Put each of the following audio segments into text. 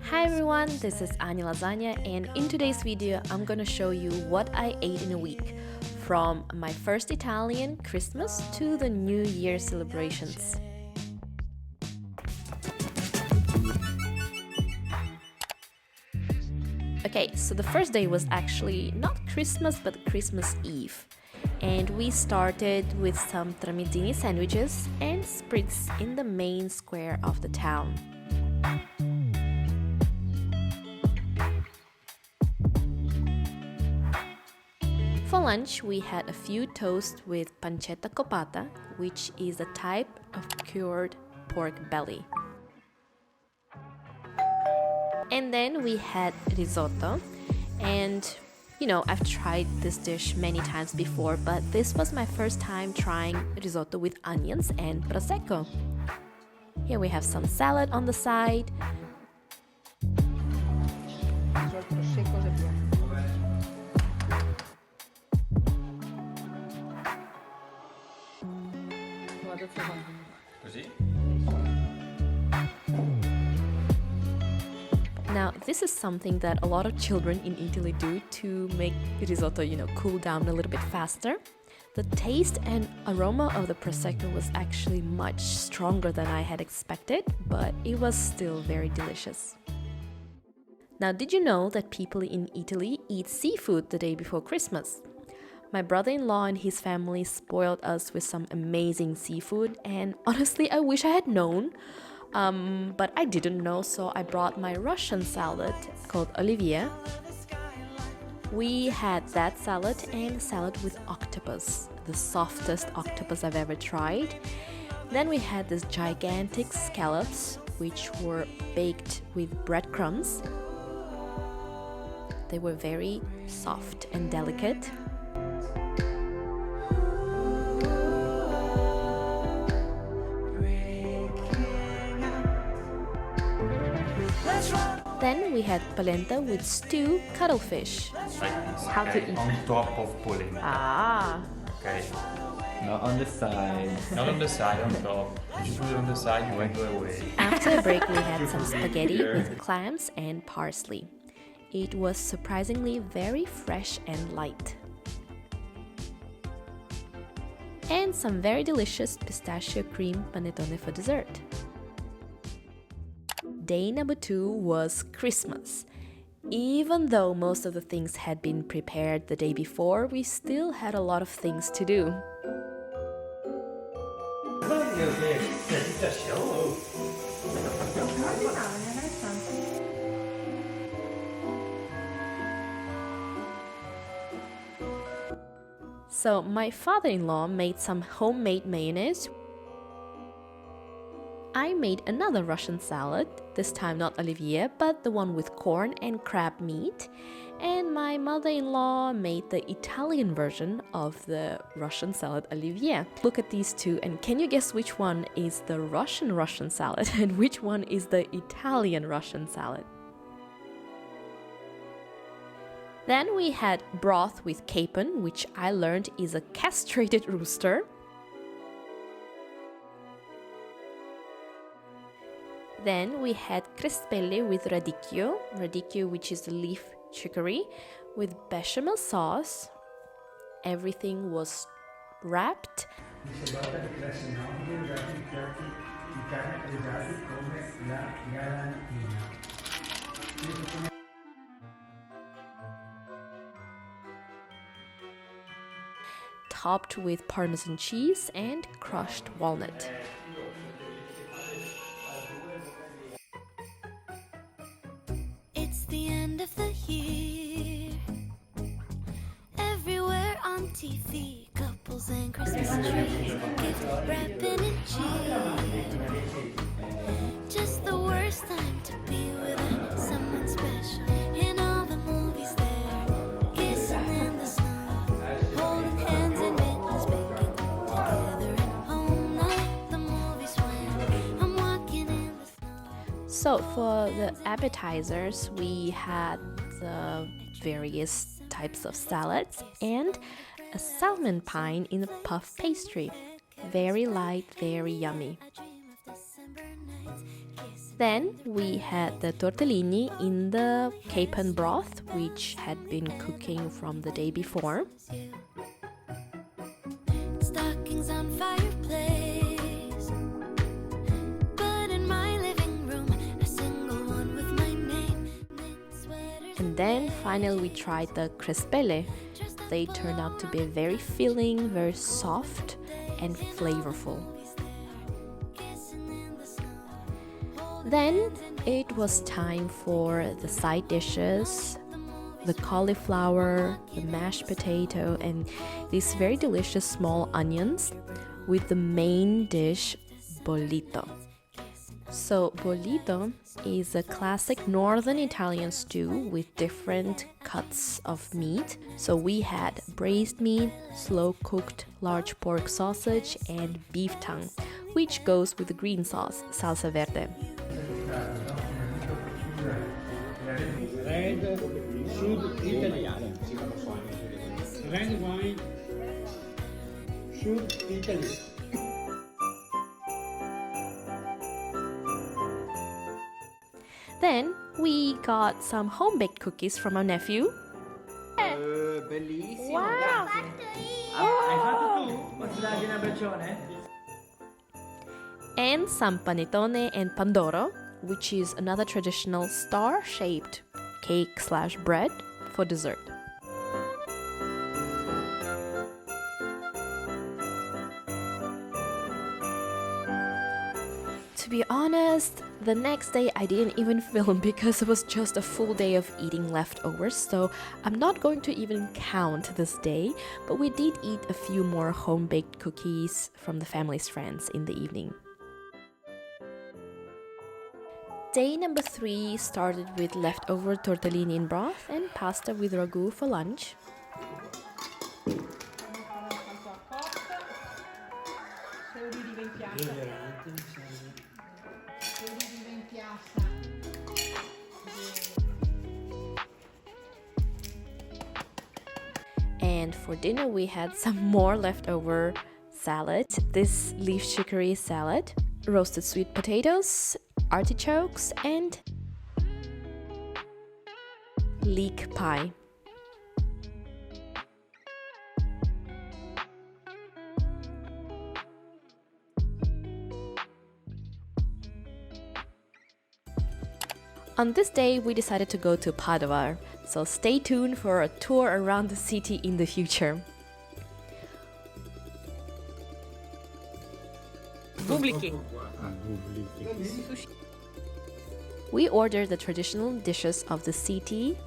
Hi everyone, this is Anya Lasagna, and in today's video I'm gonna show you what I ate in a week, from my first Italian Christmas to the New Year celebrations. Okay, so the first day was actually not Christmas but Christmas Eve. And we started with some tramezzini sandwiches and spritz in the main square of the town. For lunch, we had a few toasts with pancetta copata, which is a type of cured pork belly. And then we had risotto, and I've tried this dish many times before, but this was my first time trying risotto with onions and prosecco. Here we have some salad on the side. Now, this is something that a lot of children in Italy do to make risotto, cool down a little bit faster. The taste and aroma of the prosecco was actually much stronger than I had expected, but it was still very delicious. Now, did you know that people in Italy eat seafood the day before Christmas? My brother-in-law and his family spoiled us with some amazing seafood, and honestly, I wish I had known. But I didn't know, so I brought my Russian salad called olivier. We had that salad and salad with octopus, the softest octopus I've ever tried. Then we had these gigantic scallops, which were baked with breadcrumbs. They were very soft and delicate. Then we had polenta with stewed cuttlefish. Like this. How to eat? On top of polenta. Ah! Okay. Not on the side. Not on the side, on top. If you put it on the side, you won't go away. After a break, we had some spaghetti with clams and parsley. It was surprisingly very fresh and light. And some very delicious pistachio cream panettone for dessert. Day number 2 was Christmas. Even though most of the things had been prepared the day before, we still had a lot of things to do. So my father-in-law made some homemade mayonnaise. I made another Russian salad, this time not olivier, but the one with corn and crab meat. And my mother-in-law made the Italian version of the Russian salad olivier. Look at these two, and can you guess which one is the Russian salad and which one is the Italian Russian salad? Then we had broth with capon, which I learned is a castrated rooster. Then we had crespelle with radicchio which is a leaf chicory, with bechamel sauce. Everything was wrapped. Topped with Parmesan cheese and crushed walnut. TV, couples and Christmas trees, gift wrapping and cheer. Just the worst time to be with someone special. In all the movies there, kissing in the snow, holding hands and mittens, baking together in home like the movies when I'm walking in the snow. So for the appetizers, we had the various types of salads and a salmon pie in a puff pastry. Very light, very yummy. I dream of December nights, kissing Then we had the tortellini in the capon broth, which had been cooking from the day before. Stockings on fireplace, but in my living room, a single one with my name. And then finally we tried the crespelle. They turned out to be very filling, very soft and flavorful. Then it was time for the side dishes, the cauliflower, the mashed potato, and these very delicious small onions with the main dish, bollito. So bollito is a classic northern Italian stew with different cuts of meat. So we had braised meat, slow-cooked large pork sausage, and beef tongue, which goes with the green sauce, salsa verde. Red, Sud Italy. Red wine, Sud Italy. Then we got some home-baked cookies from our nephew. Bellissimo. Wow! Hai fatto tu? Posso dargli un abbraccione? And some panettone and pandoro, which is another traditional star-shaped cake/bread for dessert. To be honest, the next day I didn't even film because it was just a full day of eating leftovers, so I'm not going to even count this day, but we did eat a few more home-baked cookies from the family's friends in the evening. Day number 3 started with leftover tortellini in broth and pasta with ragu for lunch. And for dinner we had some more leftover salad. This leaf chicory salad, roasted sweet potatoes, artichokes, and leek pie. On this day, we decided to go to Padova, so stay tuned for a tour around the city in the future. We ordered the traditional dishes of the city,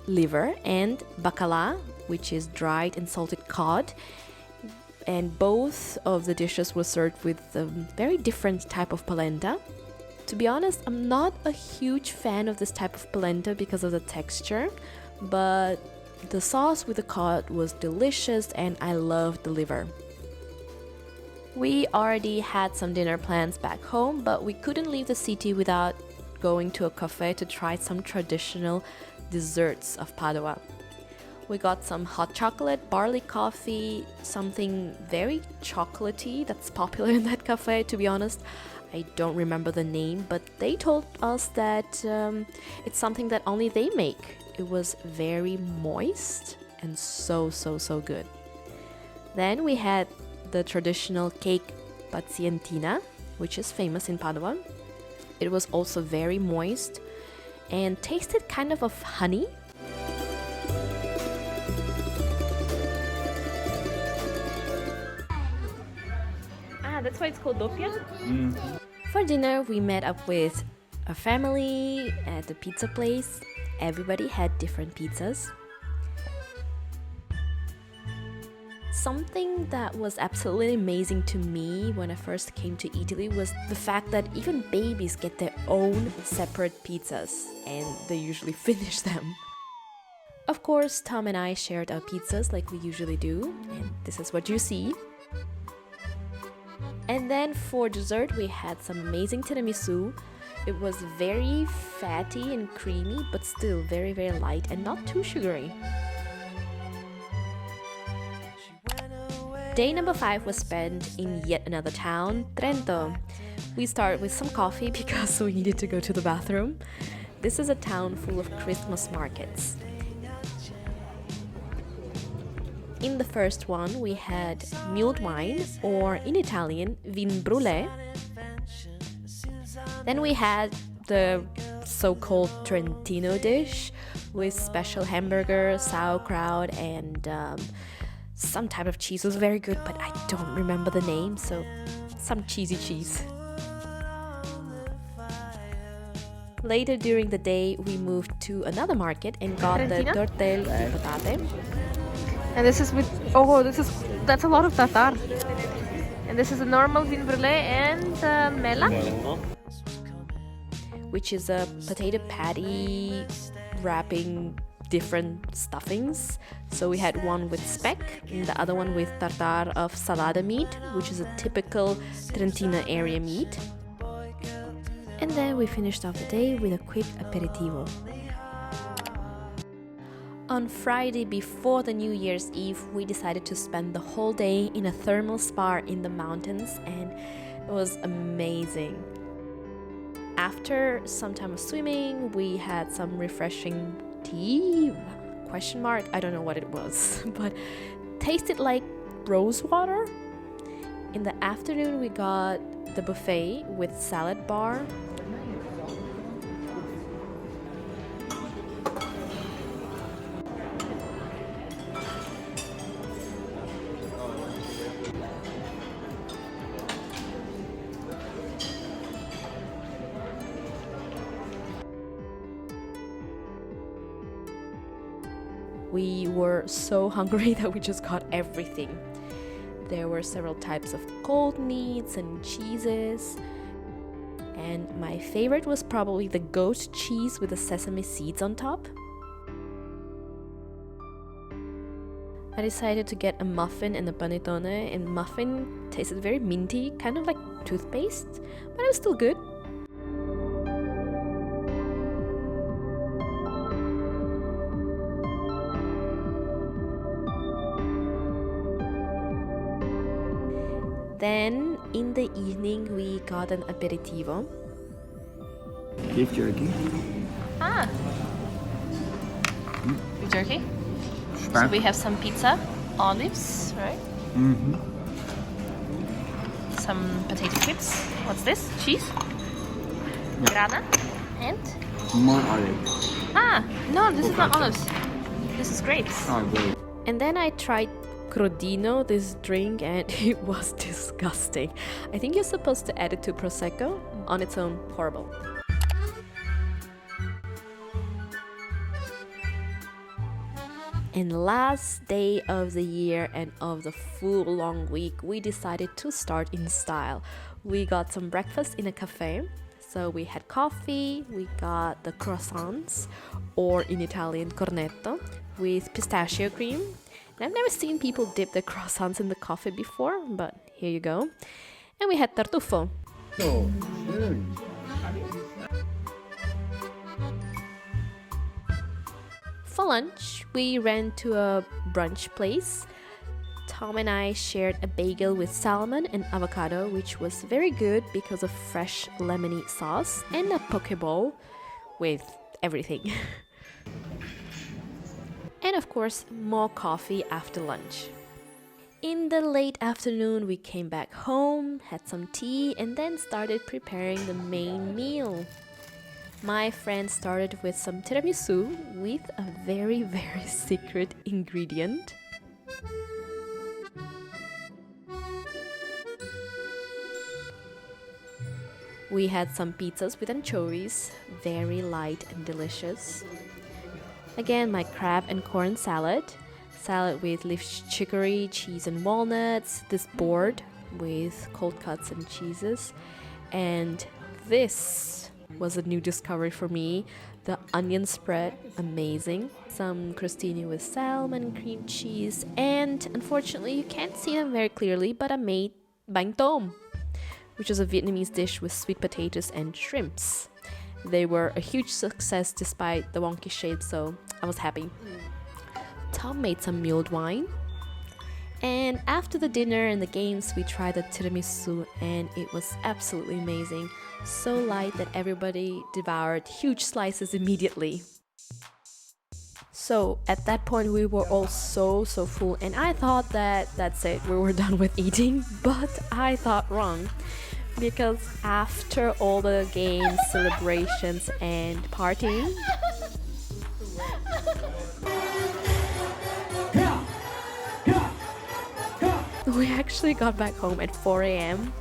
liver and bacala, which is dried and salted cod, and both of the dishes were served with a very different type of polenta. To be honest, I'm not a huge fan of this type of polenta because of the texture, but the sauce with the cod was delicious and I loved the liver. We already had some dinner plans back home, but we couldn't leave the city without going to a cafe to try some traditional desserts of Padua. We got some hot chocolate, barley coffee, something very chocolatey that's popular in that cafe, to be honest. I don't remember the name, but they told us that it's something that only they make. It was very moist and so good. Then we had the traditional cake pazientina, which is famous in Padua. It was also very moist and tasted kind of honey. That's why it's called doppia? For dinner, we met up with a family at the pizza place. Everybody had different pizzas. Something that was absolutely amazing to me when I first came to Italy was the fact that even babies get their own separate pizzas, and they usually finish them. Of course, Tom and I shared our pizzas like we usually do, and this is what you see. And then for dessert, we had some amazing tiramisu. It was very fatty and creamy, but still very light and not too sugary. Day number 5 was spent in yet another town, Trento. We start with some coffee because we needed to go to the bathroom. This is a town full of Christmas markets. In the first one, we had mulled wine, or in Italian, vin brûlé. Then we had the so-called Trentino dish with special hamburger, sauerkraut, and some type of cheese. It was very good, but I don't remember the name, so some cheesy cheese. Later during the day, we moved to another market and got the tortel di patate. And this is with, that's a lot of tartar. And this is a normal vin brûlée and mela. Which is a potato patty wrapping different stuffings. So we had one with speck and the other one with tartare of salada meat, which is a typical Trentino area meat. And then we finished off the day with a quick aperitivo. On Friday before the New Year's Eve, we decided to spend the whole day in a thermal spa in the mountains, and it was amazing. After some time of swimming, we had some refreshing tea, ? I don't know what it was, but tasted like rose water. In the afternoon, we got the buffet with salad bar. We were so hungry that we just got everything. There were several types of cold meats and cheeses. And my favorite was probably the goat cheese with the sesame seeds on top. I decided to get a muffin and a panettone, and muffin tasted very minty, kind of like toothpaste, but it was still good. Then, in the evening, we got an aperitivo. Beef jerky. Beef jerky. So we have some pizza, olives, right? Mm-hmm. Some potato chips. What's this? Cheese? Grana. And? More olives. No, this is not olives. This is grapes. Oh, great. And then I tried Crodino, this drink, and it was disgusting. I think you're supposed to add it to Prosecco. On its own, horrible. And last day of the year and of the full long week, we decided to start in style. We got some breakfast in a cafe. So we had coffee, we got the croissants, or in Italian cornetto, with pistachio cream. And I've never seen people dip their croissants in the coffee before, but here you go. And we had tartufo. For lunch, we ran to a brunch place. Tom and I shared a bagel with salmon and avocado, which was very good because of fresh lemony sauce, and a poke bowl with everything. And of course, more coffee after lunch. In the late afternoon, we came back home, had some tea, and then started preparing the main meal. My friend started with some tiramisu with a very, very secret ingredient. We had some pizzas with anchovies, very light and delicious. Again, my crab and corn salad with leaf chicory, cheese and walnuts, this board with cold cuts and cheeses, and this was a new discovery for me, the onion spread, amazing. Some crostini with salmon, cream cheese, and unfortunately you can't see them very clearly, but I made bánh tôm, which is a Vietnamese dish with sweet potatoes and shrimps. They were a huge success despite the wonky shape, so I was happy. Tom made some mulled wine. And after the dinner and the games, we tried the tiramisu and it was absolutely amazing. So light that everybody devoured huge slices immediately. So at that point we were all so full, and I thought that that's it, we were done with eating, but I thought wrong. Because after all the games, celebrations and partying, we actually got back home at 4 a.m.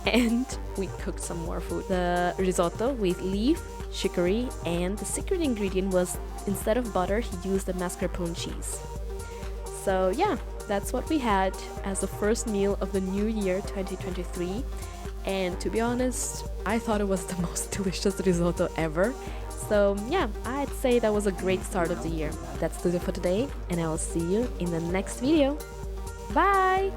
and we cooked some more food. The risotto with leaf, chicory, and the secret ingredient was, instead of butter, he used the mascarpone cheese. So yeah, that's what we had as the first meal of the new year 2023. And to be honest, I thought it was the most delicious risotto ever. So yeah, I'd say that was a great start of the year. That's it for today, and I will see you in the next video. Bye!